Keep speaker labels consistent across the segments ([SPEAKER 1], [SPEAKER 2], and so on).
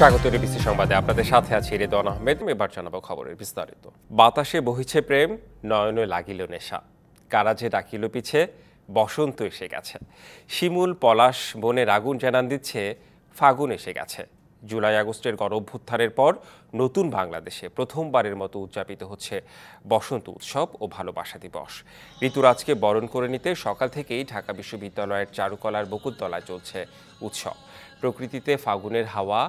[SPEAKER 1] স্বাগত ডিবিসি সংবাদে আপনাদের সাথে আছি রেদওয়ান আহমেদ। এবার জানাবো খবরের বিস্তারিত। বাতাসে বহিছে প্রেম, নয়নে লাগিল নেশা, কারাজে ডাকিল পিছে, বসন্ত এসে গেছে। শিমুল পলাশ বনের আগুন জানান দিচ্ছে ফাগুন এসে গেছে। জুলাই আগস্টের গণঅভ্যুত্থানের পর নতুন বাংলাদেশে প্রথমবারের মতো উদযাপিত হচ্ছে বসন্ত উৎসব ও ভালোবাসা দিবস। ঋতুরাজকে বরণ করে নিতে সকাল থেকেই ঢাকা বিশ্ববিদ্যালয়ের চারুকলার বকুলতলায় চলছে উৎসব। প্রকৃতিতে ফাগুনের হাওয়া,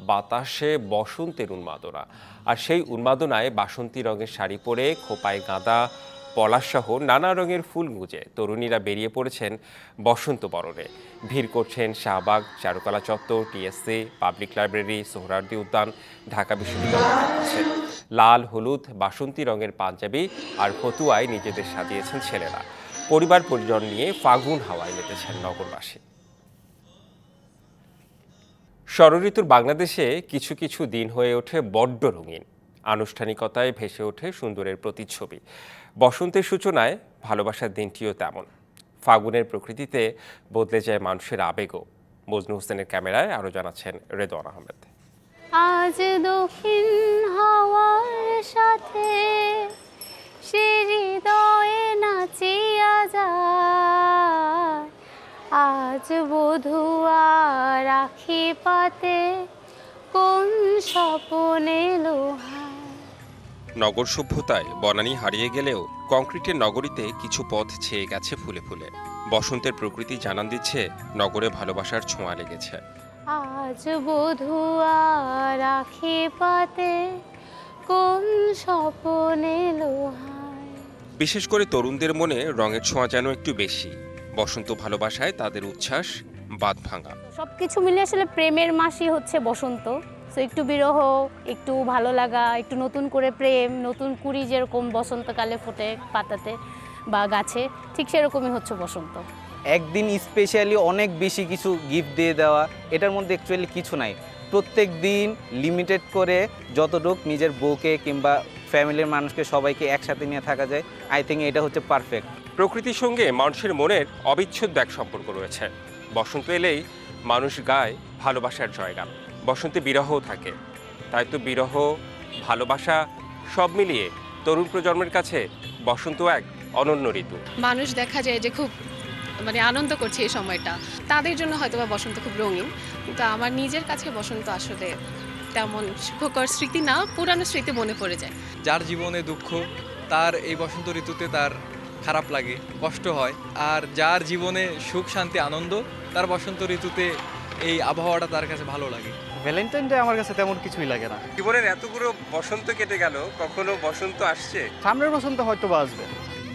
[SPEAKER 1] বাতাসে বসন্তের উন্মাদনা, আর সেই উন্মাদনায় বাসন্তী রঙের শাড়ি পরে খোপায় গাঁদা, পলাশসহ নানা রঙের ফুল গুঁজে তরুণীরা বেরিয়ে পড়েছেন বসন্ত বরণে। ভিড় করছেন শাহবাগ, চারুকলা চত্বর, টিএসসি, পাবলিক লাইব্রেরি, সোহরাওয়ার্দী উদ্যান, ঢাকা বিশ্ববিদ্যালয় ক্যাম্পাসে। লাল, হলুদ, বাসন্তী রঙের পাঞ্জাবি আর ফতুয়ায় নিজেদের সাজিয়েছেন ছেলেরা। পরিবার পরিজন নিয়ে ফাগুন হাওয়ায় মেতেছেন নগরবাসী। ষড়ঋতুর বাংলাদেশে কিছু কিছু দিন হয়ে ওঠে বড্ড রঙিন। আনুষ্ঠানিকতায় ভেসে ওঠে সুন্দরের প্রতিচ্ছবি। বসন্তের সূচনায় ভালোবাসার দিনটিও তেমন। ফাগুনের প্রকৃতিতে বদলে যায় মানুষের আবেগও। মজনু হোসেনের ক্যামেরায় আরও জানাচ্ছেন রেদওয়ান আহমেদ।
[SPEAKER 2] আজ দক্ষিণ হাওয়ার সাথে সে হৃদয়ে নাচিয়া যায়, আজ বধুয়া রাখি পাতে কোন স্বপনে লোহায়।
[SPEAKER 1] নগর সভ্যতায় বনানী হারিয়ে গেলেও কংক্রিটের নগরীতে কিছু পথ ছেয়ে গেছে ফুলে ফুলে। বসন্তের প্রকৃতি জানান দিচ্ছে নগরে ভালোবাসার ছোঁয়া লেগেছে।
[SPEAKER 2] আজ বধুয়া রাখি পাতে কোন স্বপনে লোহায়।
[SPEAKER 1] বিশেষ করে তরুণদের মনে রঙের ছোঁয়া যেন একটু বেশি। বসন্ত ভালোবাসায় তাদের উচ্ছ্বাস বাঁধ ভাঙা।
[SPEAKER 2] সবকিছু মিলে আসলে প্রেমের মাসই হচ্ছে বসন্ত। তো একটু বিরহ, একটু ভালো লাগা, একটু নতুন করে প্রেম, নতুন কুড়ি যেরকম বসন্তকালে ফোটে পাতাতে বা গাছে, ঠিক সেরকমই হচ্ছে বসন্ত।
[SPEAKER 3] একদিন স্পেশালি অনেক বেশি কিছু গিফট দিয়ে দেওয়া, এটার মধ্যে অ্যাকচুয়ালি কিছু নাই। প্রত্যেক দিন লিমিটেড করে যতটুকু নিজের বউকে কিংবা ফ্যামিলির মানুষকে সবাইকে একসাথে নিয়ে থাকা যায়, আই থিঙ্ক এটা হচ্ছে পারফেক্ট।
[SPEAKER 1] প্রকৃতির সঙ্গে মানুষের মনের অবিচ্ছেদ্য এক সম্পর্ক রয়েছে। বসন্ত এলেই মানুষ গায় ভালোবাসার জয়গান। বসন্তে বিরহও থাকে, তাই তো বিরহ, ভালোবাসা সব মিলিয়ে তরুণ প্রজন্মের কাছে বসন্ত এক অনন্য ঋতু।
[SPEAKER 4] মানুষ দেখা যায় যে খুব আনন্দ করছে এই সময়টা, তাদের জন্য হয়তো বা বসন্ত খুব রঙিন, কিন্তু আমার নিজের কাছে বসন্ত আসলে তেমন সুখকর স্মৃতি না, পুরানো স্মৃতি মনে পড়ে যায়।
[SPEAKER 5] যার জীবনে দুঃখ তার এই বসন্ত ঋতুতে তার খারাপ লাগে, কষ্ট হয়, আর যার জীবনে সুখ শান্তি আনন্দ তার বসন্ত ঋতুতে এই আবহাওয়াটা তার কাছে ভালো লাগে।
[SPEAKER 3] ভ্যালেন্টাইন ডে আমার কাছে তেমন কিছুই লাগে না।
[SPEAKER 1] জীবনের এতগুলো বসন্ত কেটে গেল, কখনো বসন্ত আসছে?
[SPEAKER 3] সামনের বসন্ত হয়তো বা আসবে।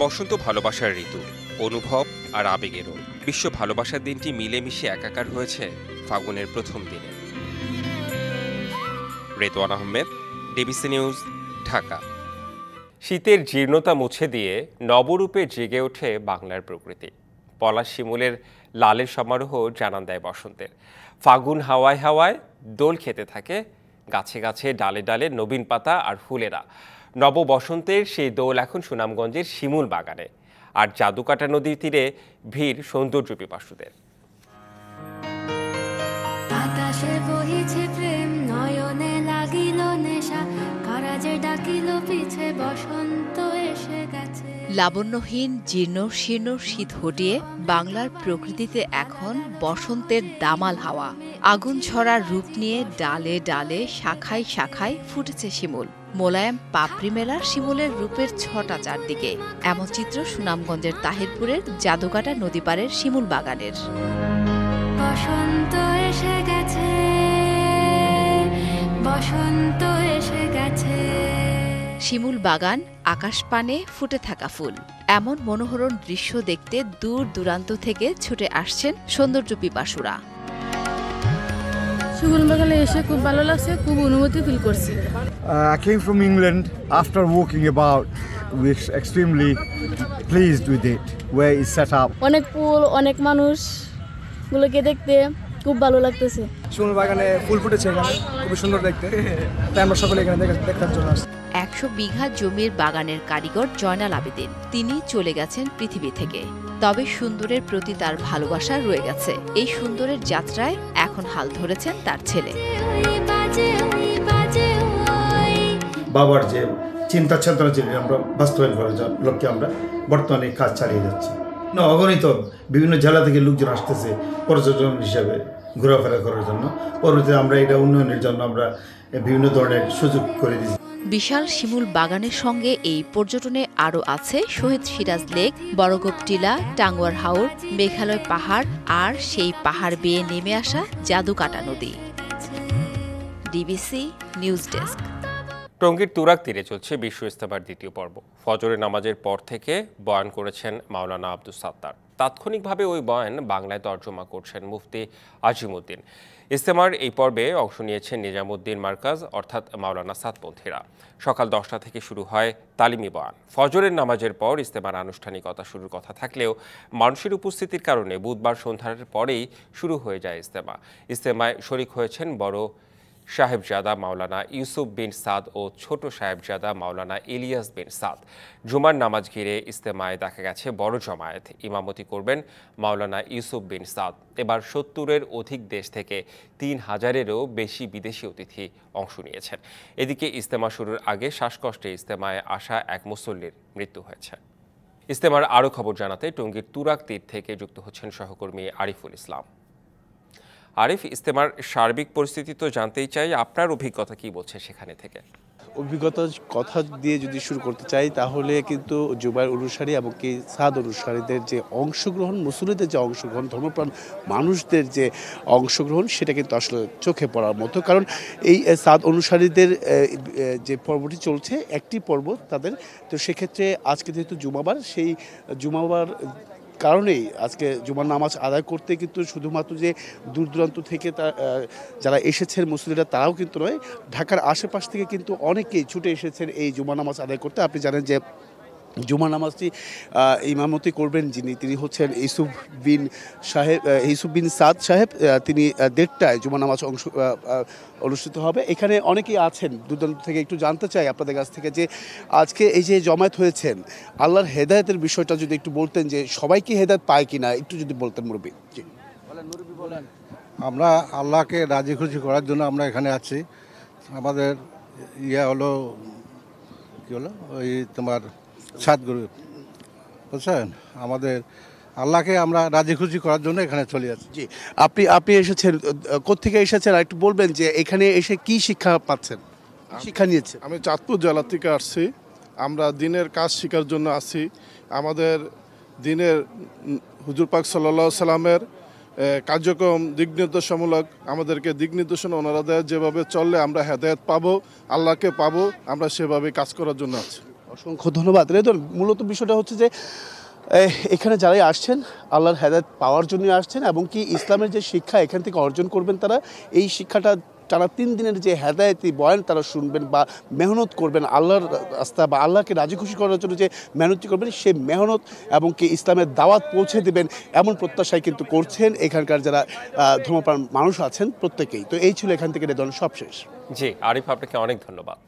[SPEAKER 1] বসন্ত ভালোবাসার ঋতু, অনুভব আর আবেগেরও। বিশ্ব ভালোবাসার দিনটি মিলেমিশে একাকার হয়েছে ফাগুনের প্রথম দিনে। Redwan Ahmed, DBC news, Dhaka. শীতের জীর্ণতা মুছে দিয়ে নবরূপে জেগে ওঠে বাংলার প্রকৃতি। পলাশ শিমুলের লালের সমারোহ জানান দেয় বসন্তের। ফাগুন হাওয়ায় হাওয়ায় দোল খেতে থাকে গাছে গাছে, ডালে ডালে নবীন পাতা আর ফুলেরা। নব বসন্তের সেই দোল এখন সুনামগঞ্জের শিমুল বাগানে। আর জাদুকাটা নদীর তীরে ভিড় সৌন্দর্য পিপাসুদের।
[SPEAKER 6] বাতাসে বহিছে প্রেম, নয়নে লাগিল নেশা, কারাজে ডাকিল পিছে, বসন্ত এসে গেছে।
[SPEAKER 7] লাবণ্যহীন জীর্ণ শীর্ণ শীত হটিয়ে বাংলার প্রকৃতিতে এখন বসন্তের দামাল হাওয়া। আগুন ছড়ার রূপ নিয়ে ডালে ডালে, শাখায় শাখায় ফুটেছে শিমুল। মোলায়েম পাপড়ি মেলা শিমুলের রূপের ছটা চারদিকে। এমন চিত্র সুনামগঞ্জের তাহিরপুরের জাদুকাটা নদী পাড়ের শিমুল বাগানের।
[SPEAKER 6] বসন্ত এসে গেছে, বসন্ত এসে গেছে।
[SPEAKER 7] শিমুল বাগান, আকাশ পানে ফুটে থাকা ফুল, এমন মনোহরণ দৃশ্য দেখতে দূর দূরান্ত থেকে ছুটে আসছেন সৌন্দর্য পিপাসুরা।
[SPEAKER 8] শিমুল বাগানে এসে খুব ভালো লাগছে, খুব অনুভূতি ফিল করছি।
[SPEAKER 9] I came from England. After walking about, we're extremely pleased with it, where it's set up.
[SPEAKER 8] অনেক ফুল, অনেক মানুষ গুলোকে দেখতে খুব ভালো লাগতেছে।
[SPEAKER 10] শিমুল বাগানে ফুল ফুটেছে, এখানে খুব সুন্দর দেখতে, তাই আমরা সকলে এখানে দেখার জন্য আসছি।
[SPEAKER 7] 100 বিঘা জমির বাগানের কারিগর জয়নাল আবেদিন, তিনি চলে গেছেন পৃথিবী থেকে। তবে সুন্দরের প্রতি তার ভালোবাসা রয়ে গেছে। এই সুন্দরের যাত্রায় এখন হাল ধরেছেন তার ছেলে।
[SPEAKER 9] বাবার যে চিন্তা চেতনা যেগুলি আমরা বাস্তবায়ন করার লক্ষ্যে আমরা বর্তমানে কাজ চালিয়ে যাচ্ছি। অগণিত বিভিন্ন জেলা থেকে লোকজন আসতেছে পর্যটন হিসাবে ঘোরাফেরা করার জন্য। পরবর্তীতে আমরা এটা উন্নয়নের জন্য আমরা বিভিন্ন ধরনের সুযোগ করে দিচ্ছি।
[SPEAKER 7] বিশাল শিমুল বাগানের সঙ্গে এই পর্যটনে আরও আছে শহীদ সিরাজ লেক, বড়গোপ টিলা, টাঙ্গুয়ার হাওর, মেঘালয় পাহাড় আর সেই পাহাড় বেয়ে নেমে আসা জাদুকাটা নদী। DBC news desk.
[SPEAKER 1] টঙ্গীর তুরাগ তীরে চলছে বিশ্ব ইজতেমার দ্বিতীয় পর্ব। ফজরের নামাজের পর থেকে বয়ান করেছেন মাওলানা আব্দুস সাত্তার। তাৎক্ষণিকভাবে ওই বয়ান বাংলায় তর্জমা করছেন মুফতি আজিমউদ্দিন। ইজতেমার এই পর্বে অংশ নিয়েছেন নিজামুদ্দিন মার্কাজ অর্থাৎ মাওলানা সাতপন্থীরা। সকাল 10টা থেকে শুরু হয় তালিমি বয়ান। ফজরের নামাজের পর ইজতেমার আনুষ্ঠানিকতা শুরুর কথা থাকলেও মানুষের উপস্থিতির কারণে বুধবার সন্ধ্যার পরেই শুরু হয়ে যায় ইজতেমা। ইজতেমায় শরিক হয়েছেন বড় সাহেবজাদা মাওলানা ইউসুফ বিন সাদ ও ছোট সাহেবজাদা মাওলানা ইলিয়াস বিন সাদ। জুমার নামাজ ঘিরে ইজতেমায় দেখা গেছে বড় জমায়েত। ইমামতি করবেন মাওলানা ইউসুফ বিন সাদ। এবার 70-এর অধিক দেশ থেকে 3000-এরও বেশি বিদেশি অতিথি অংশ নিয়েছেন। এদিকে ইজতেমা শুরুর আগে শ্বাসকষ্টে ইজতেমায় আসা এক মুসল্লির মৃত্যু হয়েছে। ইজতেমার আরও খবর জানাতে টঙ্গীর তুরাগ তীর থেকে যুক্ত হচ্ছেন সহকর্মী আরিফুল ইসলাম। আরিফ, ইজতেমার সার্বিক পরিস্থিতি তো জানতেই চাই, আপনার অভিজ্ঞতা কি বলছে সেখানে থেকে?
[SPEAKER 11] অভিজ্ঞতার কথা দিয়ে যদি শুরু করতে চাই তাহলে কিন্তু জুবাইর অনুসারী এবং কি সাদ অনুসারীদের যে অংশগ্রহণ, মুসল্লিদের যে অংশগ্রহণ, ধর্মপ্রাণ মানুষদের যে অংশগ্রহণ সেটা কিন্তু আসলে চোখে পড়ার মতো। কারণ এই সাদ অনুসারীদের যে পর্বটি চলছে একটি পর্ব তাদের, তো সেক্ষেত্রে আজকে যেহেতু জুমাবার, সেই জুমাবার কারণেই আজকে জুমার নামাজ আদায় করতে কিন্তু শুধুমাত্র যে দূর দূরান্ত থেকে যারা এসেছেন মুসলিমরা তারাও কিন্তু নয়, ঢাকার আশেপাশ থেকে কিন্তু অনেকেই ছুটে এসেছেন এই জুমার নামাজ আদায় করতে। আপনি জানেন যে জুমার নামাজটি ইমামতি করবেন তিনি হচ্ছেন ইউসুফ বিন সাদ সাহেব। তিনি 1:30টায় জুমার নামাজ অনুষ্ঠিত হবে। এখানে অনেকেই আছেন দূরান্ত থেকে। একটু জানতে চাই আপনাদের কাছ থেকে যে আজকে এই যে জমায়েত হয়েছেন, আল্লাহর হেদায়েতের বিষয়টা যদি একটু বলতেন, যে সবাই কি হেদায়েত পায় কিনা একটু যদি বলতেন মুরব্বী। জি বলেন।
[SPEAKER 12] আমরা আল্লাহকে রাজি খুশি করার জন্য আমরা এখানে আছি। আমাদের হলো কি হলো ওই তোমার সাতগুরু, বুঝছেন, আমাদের আল্লাহকে আমরা রাজি খুশি করার জন্য এখানে চলে যাচ্ছি।
[SPEAKER 11] জি, আপনি এসেছেন, কোত্থেকে এসেছেন আর একটু বলবেন যে এখানে এসে কি শিক্ষা পাচ্ছেন, শিক্ষা নিয়েছেন?
[SPEAKER 13] আমি চাঁদপুর জেলা থেকে আসছি। আমরা দিনের কাজ শেখার জন্য আসি। আমাদের দিনের হুজুর পাক সাল্লাল্লাহু আলাইহি সাল্লামের কার্যক্রম দিক নির্দেশমূলক, আমাদেরকে দিক নির্দেশনা ওনারা দেয়, যেভাবে চললে আমরা হেদায়েত পাবো, আল্লাহকে পাবো, আমরা সেভাবে কাজ করার জন্য আছি।
[SPEAKER 11] অসংখ্য ধন্যবাদ। রেদন, মূলত বিষয়টা হচ্ছে যে এখানে যারাই আসছেন আল্লাহর হেদায়েত পাওয়ার জন্য আসছেন এবং কি ইসলামের যে শিক্ষা এখান থেকে অর্জন করবেন তারা, এই শিক্ষাটা টানা 3 দিনের যে হেদায়েতি বয়ান তারা শুনবেন বা মেহনত করবেন আল্লাহর রাস্তা বা আল্লাহকে রাজি খুশি করার জন্য যে মেহনতটি করবেন, সেই মেহনত এবং কি ইসলামের দাওয়াত পৌঁছে দেবেন এমন প্রত্যাশাই কিন্তু করছেন এখানকার যারা ধর্মপ্রাণ মানুষ আছেন প্রত্যেকেই। তো এই ছিল এখান থেকে রেদন সবশেষ।
[SPEAKER 1] জি আরিফ, আপনাকে অনেক ধন্যবাদ।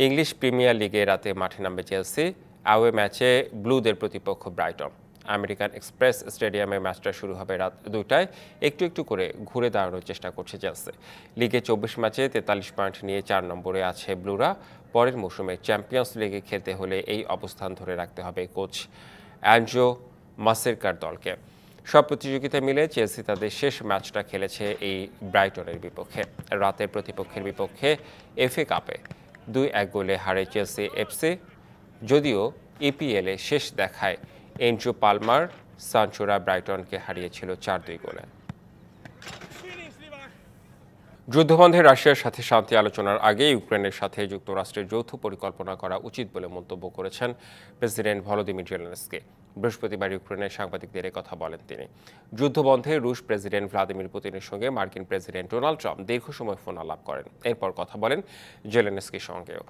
[SPEAKER 1] ইংলিশ প্রিমিয়ার লিগে রাতে মাঠে নামবে চেলসি। অ্যাওয়ে ম্যাচে ব্লুদের প্রতিপক্ষ ব্রাইটন। আমেরিকান এক্সপ্রেস স্টেডিয়ামে ম্যাচটা শুরু হবে রাত 2টায়। একটু একটু করে ঘুরে দাঁড়ানোর চেষ্টা করছে চেলসি। লিগে 24 ম্যাচে 43 পয়েন্ট নিয়ে 4 নম্বরে আছে ব্লুরা। পরের মৌসুমে চ্যাম্পিয়ন্স লিগে খেলতে হলে এই অবস্থান ধরে রাখতে হবে কোচ অ্যাঞ্জো মাসেরকার দলকে। সব প্রতিযোগিতায় মিলে চেলসি তাদের শেষ ম্যাচটা খেলেছে এই ব্রাইটনের বিপক্ষে। রাতের প্রতিপক্ষের বিপক্ষে FA কাপে 2-1 গোলে হারে চেলসি এফসি। যদিও EPL-এ শেষ দেখায় এনজো পালমার সানচোরা ব্রাইটনকে হারিয়েছিল 4-2 গোলে। যুদ্ধবন্ধে রাশিয়ার সাথে শান্তি আলোচনার আগে ইউক্রেনের সাথে যুক্তরাষ্ট্রের যৌথ পরিকল্পনা করা উচিত বলে মন্তব্য করেছেন প্রেসিডেন্ট ভলোদিমির জেলেনস্কি। বৃহস্পতিবার ইউক্রেনের সাংবাদিকদের কথা বলেন তিনি। যুদ্ধবন্ধে রুশ প্রেসিডেন্ট ভ্লাদিমির পুতিনের সঙ্গে মার্কিন প্রেসিডেন্ট ডোনাল্ড ট্রাম্প দীর্ঘ সময় ফোন আলাপ করেন। এরপর কথা বলেন জেলেনস্কির সঙ্গেও।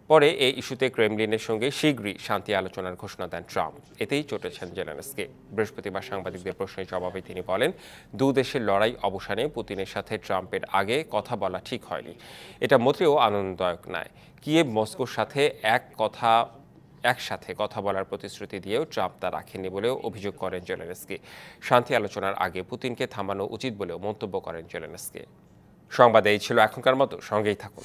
[SPEAKER 1] পরে এই ইস্যুতে ক্রেমলিনের সঙ্গে শীঘ্রই শান্তি আলোচনার ঘোষণা দেন ট্রাম্প। এতেই চটেছেন জেলেনস্কি। বৃহস্পতিবার সাংবাদিকদের প্রশ্নের জবাবে তিনি বলেন, 2 দেশের লড়াই অবসানে পুতিনের সাথে ট্রাম্পের আগে কথা বলা ঠিক হয়নি। এটা মোটেও আনন্দদায়ক নয়। কিয়েভ মস্কোর সাথে একসাথে কথা বলার প্রতিশ্রুতি দিয়েও ট্রাম্প তা রাখেননি বলেও অভিযোগ করেন জেলেনস্কি। শান্তি আলোচনার আগে পুতিনকে থামানো উচিত বলেও মন্তব্য করেন জেলেনস্কি। সংবাদ এই ছিল এখনকার মতো, সঙ্গেই থাকুন।